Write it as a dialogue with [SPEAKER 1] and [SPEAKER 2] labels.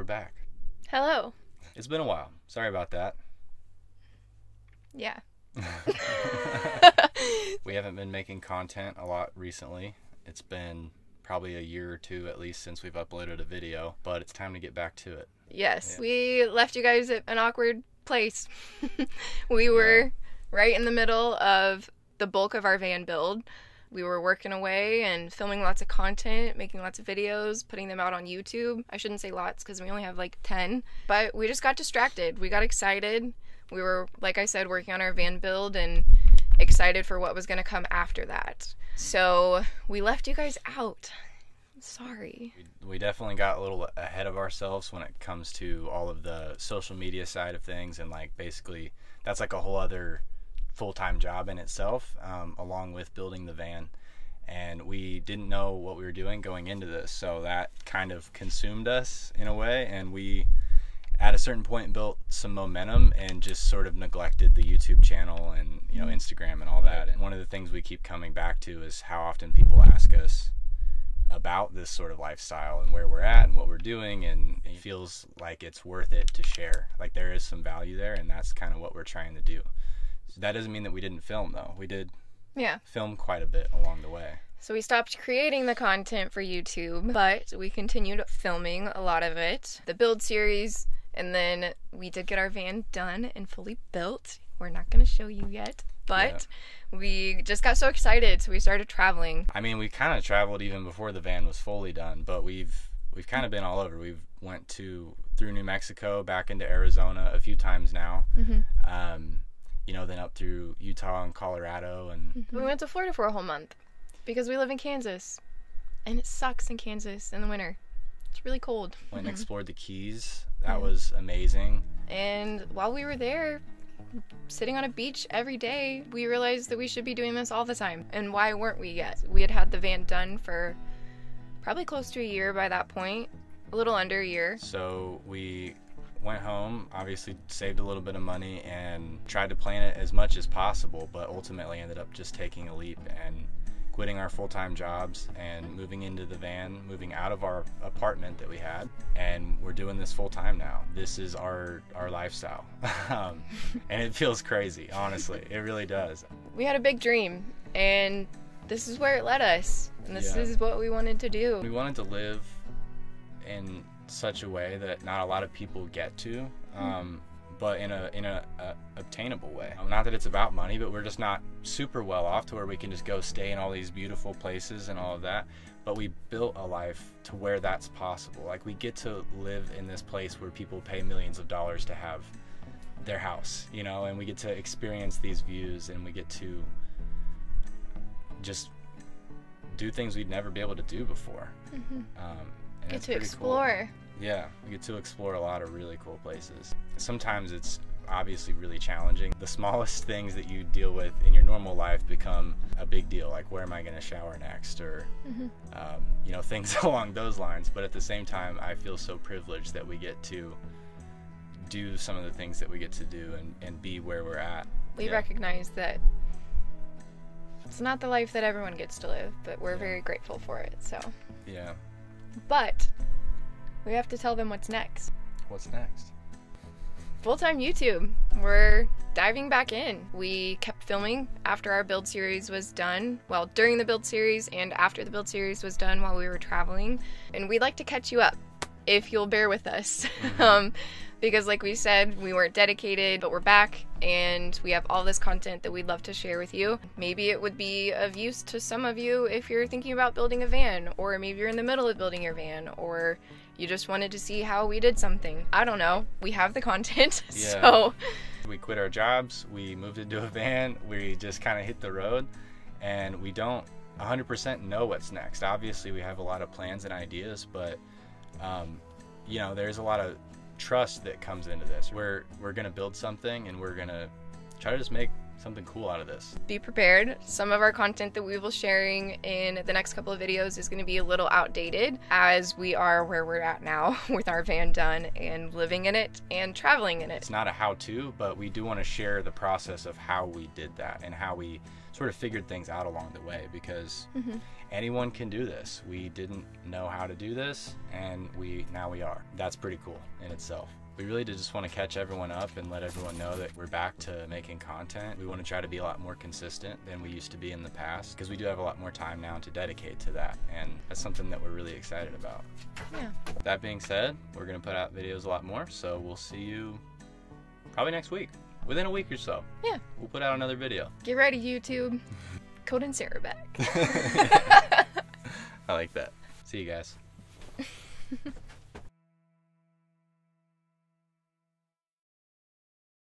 [SPEAKER 1] back.
[SPEAKER 2] Hello.
[SPEAKER 1] It's been a while. Sorry about that.
[SPEAKER 2] Yeah.
[SPEAKER 1] We haven't been making content a lot recently. It's been probably a year or two at least since we've uploaded a video, but it's time to get back to it.
[SPEAKER 2] Yes,
[SPEAKER 1] Yeah.
[SPEAKER 2] we left you guys at an awkward place. We were right in the middle of the bulk of our van build. We were working away and filming lots of content, making lots of videos, putting them out on YouTube. I shouldn't say lots because we only have like 10, but we just got distracted. We got excited. We were, like I said, working on our van build and excited for what was going to come after that. So we left you guys out. I'm sorry.
[SPEAKER 1] We definitely got a little ahead of ourselves when it comes to all of the social media side of things, and like basically that's like a whole other full-time job in itself, along with building the van, and we didn't know what we were doing going into this, so that kind of consumed us in a way, and we at a certain point built some momentum and just sort of neglected the YouTube channel and Instagram and all that. And one of the things we keep coming back to is how often people ask us about this sort of lifestyle and where we're at and what we're doing, and it feels like it's worth it to share. Like there is some value there, and that's kind of what we're trying to do. So that doesn't mean that we didn't film, though. We did film quite a bit along the way.
[SPEAKER 2] So we stopped creating the content for YouTube, but we continued filming a lot of it. The build series, and then we did get our van done and fully built. We're not going to show you yet, but we just got so excited, so we started traveling.
[SPEAKER 1] I mean, we kind of traveled even before the van was fully done, but we've kind of been all over. We've went through New Mexico, back into Arizona a few times now. Then up through Utah and Colorado. And
[SPEAKER 2] we went to Florida for a whole month because we live in Kansas, and it sucks in Kansas in the winter. It's really cold.
[SPEAKER 1] Went and explored the Keys. That was amazing.
[SPEAKER 2] And while we were there, sitting on a beach every day, we realized that we should be doing this all the time. And why weren't we yet? We had had the van done for probably close to a year by that point, a little under a year.
[SPEAKER 1] So we went home, obviously saved a little bit of money and tried to plan it as much as possible, but ultimately ended up just taking a leap and quitting our full-time jobs and moving into the van, moving out of our apartment that we had, and we're doing this full-time now. This is our lifestyle. And it feels crazy, honestly. It really does.
[SPEAKER 2] We had a big dream, and this is where it led us, and this is what we wanted to do. We
[SPEAKER 1] wanted to live in such a way that not a lot of people get to, but in a obtainable way. Not that it's about money, but we're just not super well off to where we can just go stay in all these beautiful places and all of that. But we built a life to where that's possible. Like we get to live in this place where people pay millions of dollars to have their house, and we get to experience these views, and we get to just do things we'd never be able to do before. And
[SPEAKER 2] get to explore.
[SPEAKER 1] Cool. Yeah, we get to explore a lot of really cool places. Sometimes it's obviously really challenging. The smallest things that you deal with in your normal life become a big deal, like where am I going to shower next, or things along those lines. But at the same time, I feel so privileged that we get to do some of the things that we get to do and be where we're at.
[SPEAKER 2] We recognize that it's not the life that everyone gets to live, but we're very grateful for it. So but we have to tell them what's next.
[SPEAKER 1] What's next?
[SPEAKER 2] Full-time YouTube. We're diving back in. We kept filming after our build series was done. Well, during the build series and after the build series was done while we were traveling. And we'd like to catch you up if you'll bear with us. Because like we said, we weren't dedicated, but we're back and we have all this content that we'd love to share with you. Maybe it would be of use to some of you if you're thinking about building a van, or maybe you're in the middle of building your van, or you just wanted to see how we did something. I don't know. We have the content, so.
[SPEAKER 1] We quit our jobs, we moved into a van, we just kind of hit the road, and we don't 100% know what's next. Obviously, we have a lot of plans and ideas, but there's a lot of trust that comes into this. We're gonna build something, and we're gonna try to just make something cool out of this.
[SPEAKER 2] Be prepared. Some of our content that we will sharing in the next couple of videos is going to be a little outdated, as we are where we're at now with our van done and living in it and traveling in it.
[SPEAKER 1] It's not a how-to, but we do want to share the process of how we did that and how we sort of figured things out along the way, because anyone can do this. We didn't know how to do this, and now we are. That's pretty cool in itself. We really just want to catch everyone up and let everyone know that we're back to making content. We want to try to be a lot more consistent than we used to be in the past, because we do have a lot more time now to dedicate to that, and that's something that we're really excited about.
[SPEAKER 2] Yeah.
[SPEAKER 1] That being said, we're going to put out videos a lot more, so we'll see you probably next week. Within a week or so.
[SPEAKER 2] Yeah.
[SPEAKER 1] We'll put out another video.
[SPEAKER 2] Get ready, YouTube. Code and Sarah back.
[SPEAKER 1] I like that. See you guys.